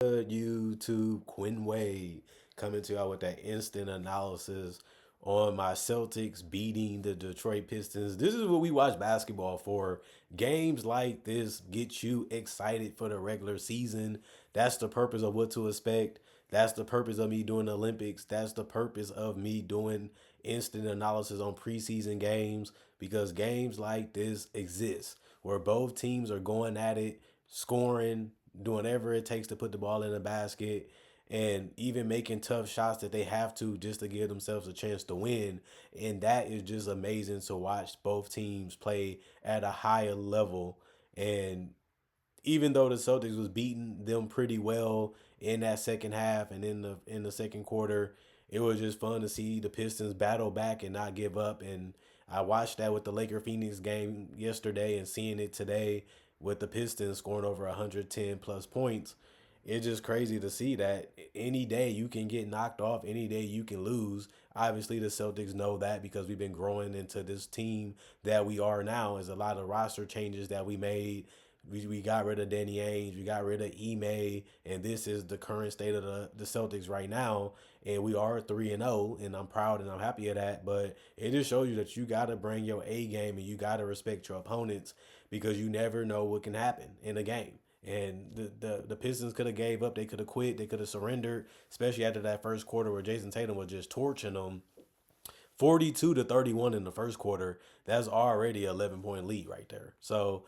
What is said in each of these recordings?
YouTube, Quinn Wade coming to y'all with that instant analysis on my Celtics beating the Detroit Pistons. This is what we watch basketball for. Games like this get you excited for the regular season. That's the purpose of what to expect. That's the purpose of me doing the Olympics. That's the purpose of me doing instant analysis on preseason games because games like this exist where both teams are going at it, scoring, doing whatever it takes to put the ball in the basket, and even making tough shots that they have to just to give themselves a chance to win. And that is just amazing to watch both teams play at a higher level. And even though the Celtics was beating them pretty well in that second half and in the second quarter, it was just fun to see the Pistons battle back and not give up. And I watched that with the Laker Phoenix game yesterday and seeing it today with the Pistons scoring over 110 plus points. It's just crazy to see that any day you can get knocked off, any day you can lose. Obviously, the Celtics know that because we've been growing into this team that we are now. There's a lot of roster changes that we made. We got rid of Danny Ainge, we got rid of Ime, and this is the current state of the Celtics right now. And we are 3-0, and I'm proud and I'm happy of that. But it just shows you that you got to bring your A game and you got to respect your opponents because you never know what can happen in a game. And the Pistons could have gave up, they could have quit, they could have surrendered, especially after that first quarter where Jason Tatum was just torching them 42-31 in the first quarter. That's already an 11-point lead right there. So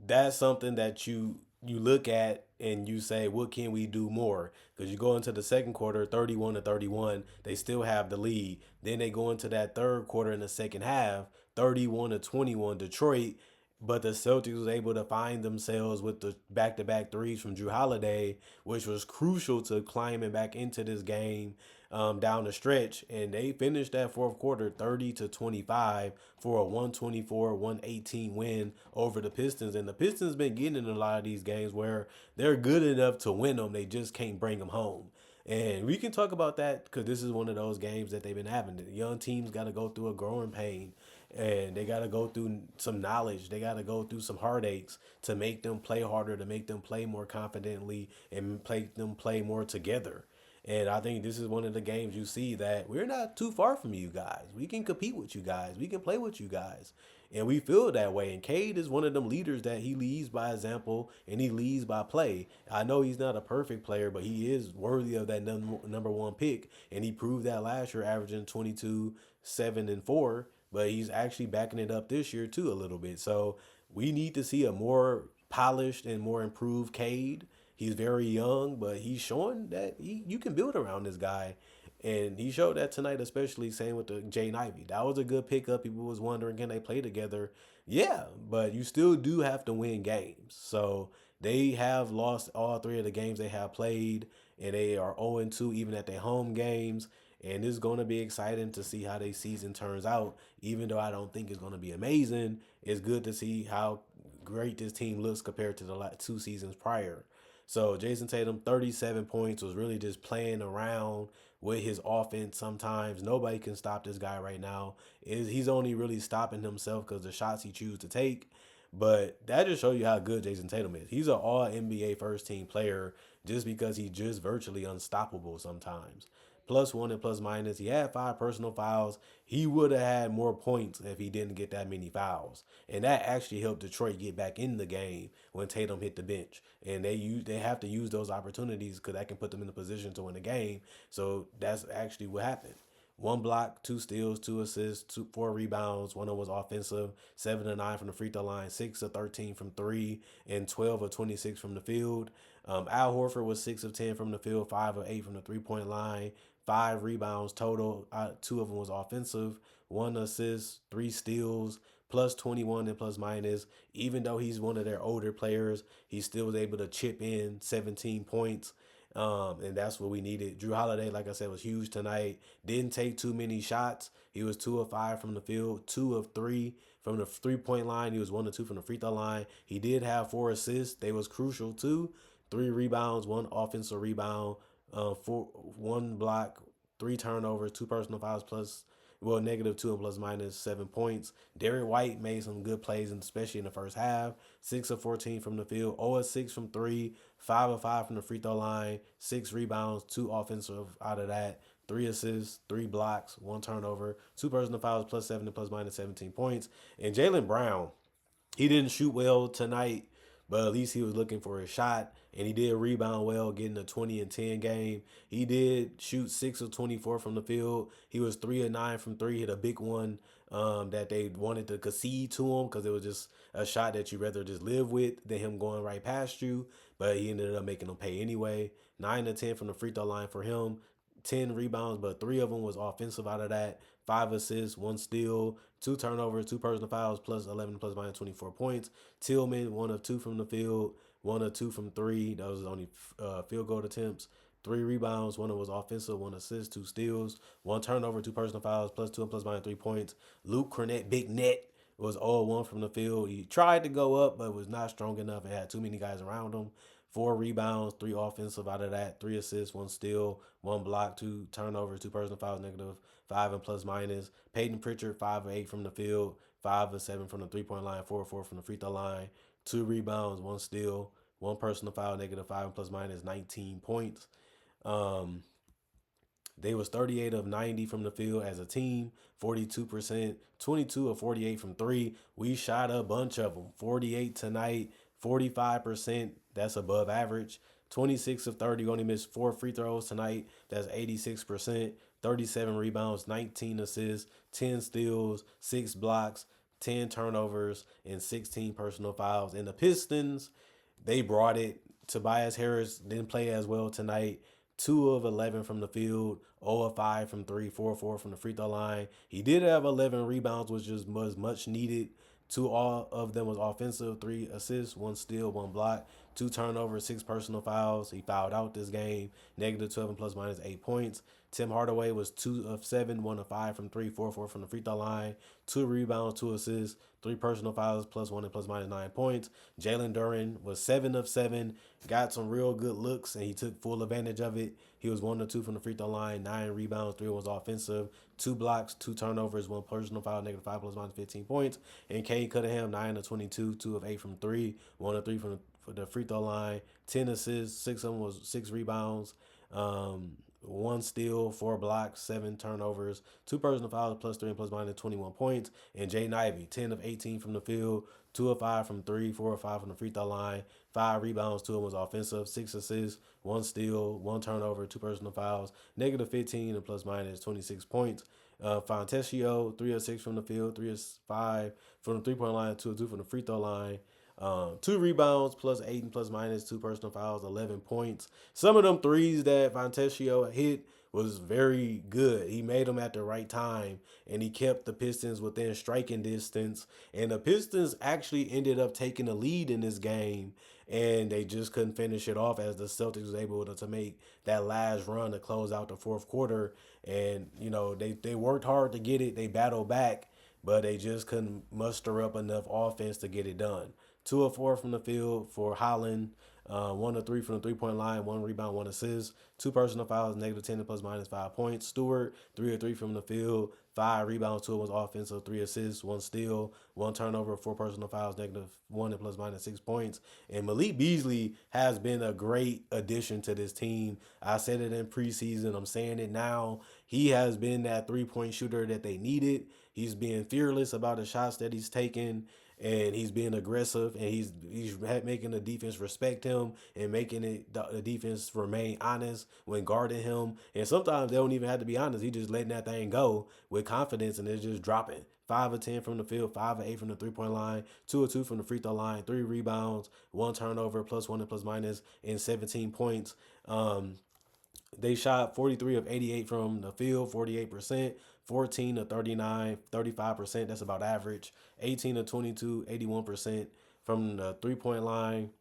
that's something that you look at and you say, what can we do more? Because you go into the second quarter, 31-31, they still have the lead. Then they go into that third quarter in the second half, 31-21, Detroit. But the Celtics was able to find themselves with the back-to-back threes from Drew Holiday, which was crucial to climbing back into this game down the stretch. And they finished that fourth quarter 30-25 for a 124-118 win over the Pistons. And the Pistons been getting in a lot of these games where they're good enough to win them, they just can't bring them home. And we can talk about that because this is one of those games that they've been having. The young teams got to go through a growing pain and they got to go through some knowledge. They got to go through some heartaches to make them play harder, to make them play more confidently, and make them play more together. And I think this is one of the games you see that we're not too far from you guys. We can compete with you guys. We can play with you guys. And we feel that way. And Cade is one of them leaders that he leads by example and he leads by play. I know he's not a perfect player, but he is worthy of that number one pick. And he proved that last year, averaging 22, 7, and 4. But he's actually backing it up this year, too, a little bit. So we need to see a more polished and more improved Cade. He's very young, but he's showing that you can build around this guy. And he showed that tonight, especially same with the Jay Ivy. That was a good pickup. People was wondering, can they play together? Yeah, but you still do have to win games. So they have lost all three of the games they have played, and they are 0-2 even at their home games. And it's going to be exciting to see how their season turns out. Even though I don't think it's going to be amazing, it's good to see how great this team looks compared to the two seasons prior. So Jason Tatum, 37 points, was really just playing around with his offense sometimes. Nobody can stop this guy right now. He's only really stopping himself because the shots he chooses to take. But that just shows you how good Jason Tatum is. He's an all NBA first team player just because he's just virtually unstoppable sometimes. Plus one and plus minus. He had 5 personal fouls. He would have had more points if he didn't get that many fouls. And that actually helped Detroit get back in the game when Tatum hit the bench. And they have to use those opportunities because that can put them in a position to win the game. So that's actually what happened. 1 block, 2 steals, 2 assists, 4 rebounds. One of them was offensive. 7 of 9 from the free throw line, 6 of 13 from three, and 12 of 26 from the field. Al Horford was 6 of 10 from the field, 5 of 8 from the 3 point line, 5 rebounds total. 2 of them was offensive, 1 assist, 3 steals, plus 21 and plus minus. Even though he's one of their older players, he still was able to chip in 17 points. And that's what we needed. Drew Holiday, like I said, was huge tonight. Didn't take too many shots. He was 2 of 5 from the field, 2 of 3 from the 3 point line. He was 1 of 2 from the free throw line. He did have 4 assists. They was crucial too. 3 rebounds, 1 offensive rebound, 1 block, 3 turnovers, 2 personal fouls plus -2 and plus minus 7 points. Derek White made some good plays, and especially in the first half. 6 of 14 from the field, 0 of 6 from three, 5 of 5 from the free throw line, 6 rebounds, 2 offensive out of that, 3 assists, 3 blocks, 1 turnover, 2 personal fouls, +7 and plus minus 17 points. And Jalen Brown, he didn't shoot well tonight, but at least he was looking for a shot, and he did rebound well, getting a 20 and 10 game. He did shoot 6 of 24 from the field. He was 3 of 9 from three. Hit a big one that they wanted to concede to him because it was just a shot that you rather just live with than him going right past you. But he ended up making them pay anyway. 9 of 10 from the free throw line for him. 10 rebounds, but 3 of them was offensive out of that. 5 assists, 1 steal, 2 turnovers, 2 personal fouls, +11 plus minus 24 points. Tillman, 1 of 2 from the field, 1 of 2 from three. That was only field goal attempts. 3 rebounds, 1 of them was offensive, 1 assist, 2 steals, 1 turnover, 2 personal fouls, +2 and plus minus 3 points. Luke Cornett, big net, was 0-1 from the field. He tried to go up, but was not strong enough and had too many guys around him. 4 rebounds, 3 offensive out of that, 3 assists, 1 steal, 1 block, 2 turnovers, 2 personal fouls, -5 and plus minus. Peyton Pritchard, 5 of 8 from the field, 5 of 7 from the 3 point line, 4 of 4 from the free throw line, 2 rebounds, 1 steal, 1 personal foul, -5 and plus minus 19 points. Um, they was 38 of 90 from the field as a team, 42%, 22 of 48 from three. We shot a bunch of them. 48 tonight, 45%. That's above average. 26 of 30, only missed 4 free throws tonight. That's 86%. 37 rebounds, 19 assists, 10 steals, 6 blocks, 10 turnovers, and 16 personal fouls. And the Pistons, they brought it. Tobias Harris didn't play as well tonight. 2 of 11 from the field, 0 of 5 from three, 4 of 4 from the free throw line. He did have 11 rebounds, which was much needed. Two all of them was offensive, 3 assists, 1 steal, 1 block, 2 turnovers, 6 personal fouls. He fouled out this game, -12 and plus minus 8 points. Tim Hardaway was 2 of 7, 1 of 5 from three, 4 of 4 from the free throw line, 2 rebounds, 2 assists, 3 personal fouls, +1 and plus minus 9 points. Jalen Duren was 7 of 7, got some real good looks, and he took full advantage of it. He was 1 of 2 from the free throw line, 9 rebounds, 3 was offensive, 2 blocks, 2 turnovers, 1 personal foul, -5 plus minus 15 points. And Kane Cunningham, 9 of 22, 2 of 8 from three, 1 of 3 from the free throw line, 10 assists, 6 of them was 6 rebounds. 1 steal, 4 blocks, 7 turnovers, 2 personal fouls, +3 and plus minus 21 points. And Jay Nivey, 10 of 18 from the field, 2 of 5 from three, 4 of 5 from the free throw line, 5 rebounds, 2 of them was offensive, 6 assists, 1 steal, 1 turnover, 2 personal fouls, -15 and plus minus 26 points. Fontecchio, 3 of 6 from the field, 3 of 5 from the 3 point line, 2 of 2 from the free throw line. 2 rebounds, +8 and plus minus 2 personal fouls, 11 points. Some of them threes that Fontecchio hit was very good. He made them at the right time, and he kept the Pistons within striking distance. And the Pistons actually ended up taking the lead in this game, and they just couldn't finish it off as the Celtics was able to make that last run to close out the fourth quarter. And, they worked hard to get it. They battled back, but they just couldn't muster up enough offense to get it done. 2 of 4 from the field for Holland. 1 of 3 from the 3 point line, 1 rebound, 1 assist, 2 personal fouls, -10 and plus minus 5 points. Stewart, 3 of 3 from the field, 5 rebounds, 2 was offensive, 3 assists, 1 steal, 1 turnover, 4 personal fouls, -1 and plus minus 6 points. And Malik Beasley has been a great addition to this team. I said it in preseason. I'm saying it now. He has been that 3 point shooter that they needed. He's being fearless about the shots that he's taking, and he's being aggressive, and he's making the defense respect him and making the defense remain honest when guarding him. And sometimes they don't even have to be honest. He just letting that thing go with confidence, and it's just dropping. 5 of 10 from the field, 5 of 8 from the 3 point line, 2 of 2 from the free throw line, 3 rebounds, 1 turnover, +1 and plus minus, and 17 points. They shot 43 of 88 from the field, 48%, 14 of 39, 35%. That's about average. 18 of 22, 81% from the 3 point line.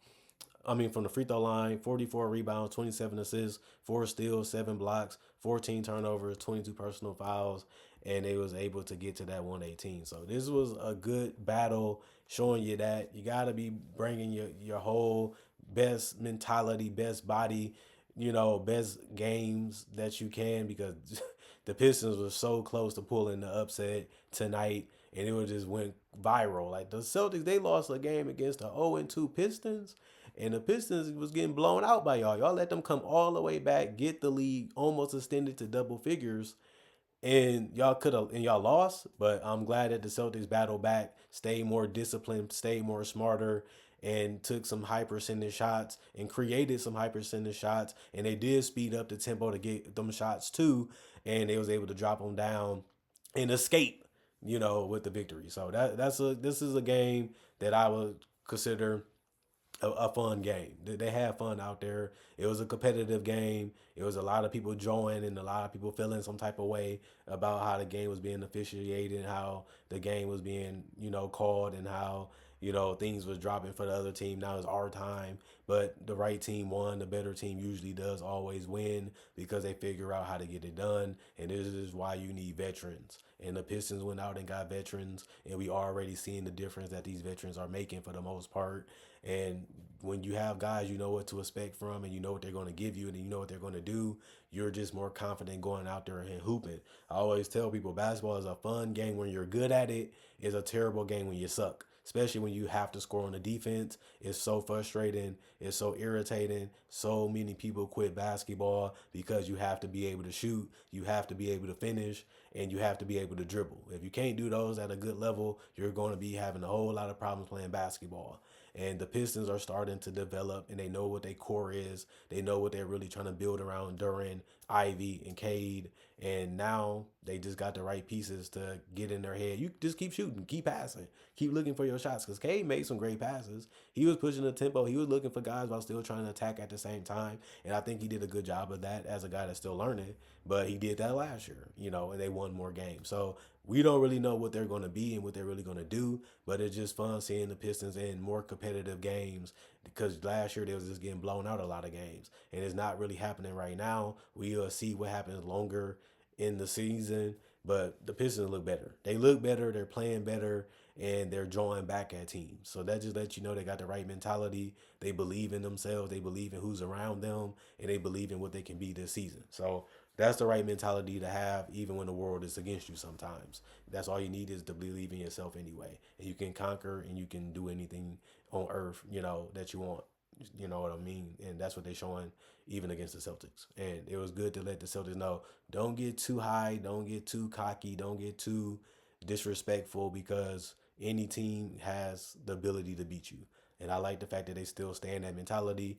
From the free throw line, 44 rebounds, 27 assists, 4 steals, 7 blocks, 14 turnovers, 22 personal fouls, and they was able to get to that 118. So this was a good battle, showing you that you got to be bringing your whole best mentality, best body, best games that you can, because the Pistons were so close to pulling the upset tonight, and it just went viral. Like the Celtics, they lost a game against the 0-2 Pistons, And the Pistons was getting blown out by y'all. Y'all let them come all the way back, get the lead almost extended to double figures, and y'all could have and y'all lost. But I'm glad that the Celtics battled back, stayed more disciplined, stayed more smarter, and took some high percentage shots and created some high percentage shots. And they did speed up the tempo to get them shots too, and they was able to drop them down and escape, with the victory. So this is a game that I would consider a fun game. They had fun out there. It was a competitive game. It was a lot of people joining and a lot of people feeling some type of way about how the game was being officiated, how the game was being, called, and how, things was dropping for the other team. Now it's our time. But the right team won. The better team usually does always win because they figure out how to get it done. And this is why you need veterans. And the Pistons went out and got veterans, and we already seeing the difference that these veterans are making for the most part. And when you have guys you know what to expect from, and you know what they're going to give you, and you know what they're going to do, you're just more confident going out there and hooping. I always tell people basketball is a fun game when you're good at it. It's a terrible game when you suck, especially when you have to score on the defense. It's so frustrating. It's so irritating. So many people quit basketball because you have to be able to shoot, you have to be able to finish, and you have to be able to dribble. If you can't do those at a good level, you're going to be having a whole lot of problems playing basketball. And the Pistons are starting to develop, and they know what their core is. They know what they're really trying to build around Duran, Ivy, and Cade. And now they just got the right pieces to get in their head. You just keep shooting, keep passing, keep looking for your shots. Because Cade made some great passes. He was pushing the tempo. He was looking for guys while still trying to attack at the same time. And I think he did a good job of that as a guy that's still learning. But he did that last year, and they won more games. So we don't really know what they're going to be and what they're really going to do, but it's just fun seeing the Pistons in more competitive games because last year they was just getting blown out a lot of games, and it's not really happening right now. We'll see what happens longer in the season, but the Pistons look better. They look better. They're playing better, and they're drawing back at teams. So that just lets you know they got the right mentality. They believe in themselves. They believe in who's around them, and they believe in what they can be this season. So that's the right mentality to have, even when the world is against you sometimes. That's all you need is to believe in yourself anyway. And you can conquer and you can do anything on earth, that you want. You know what I mean? And that's what they're showing even against the Celtics. And it was good to let the Celtics know don't get too high, don't get too cocky, don't get too disrespectful because any team has the ability to beat you. And I like the fact that they still stay in that mentality.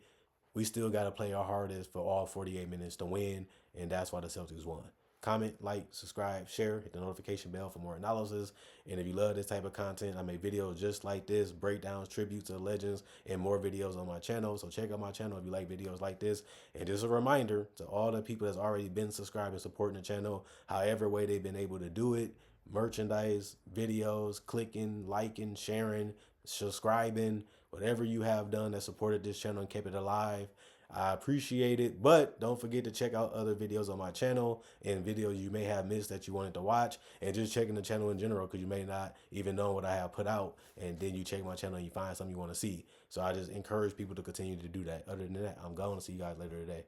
We still got to play our hardest for all 48 minutes to win, and that's why the Celtics won. Comment, like, subscribe, share, hit the notification bell for more analysis. And if you love this type of content, I make videos just like this, breakdowns, tributes to legends, and more videos on my channel. So check out my channel if you like videos like this. And just a reminder to all the people that's already been subscribed and supporting the channel, however way they've been able to do it, merchandise, videos, clicking, liking, sharing, subscribing, whatever you have done that supported this channel and kept it alive. I appreciate it, but don't forget to check out other videos on my channel and videos you may have missed that you wanted to watch, and just checking the channel in general because you may not even know what I have put out, and then you check my channel and you find something you want to see. So I just encourage people to continue to do that. Other than that, I'm going to see you guys later today.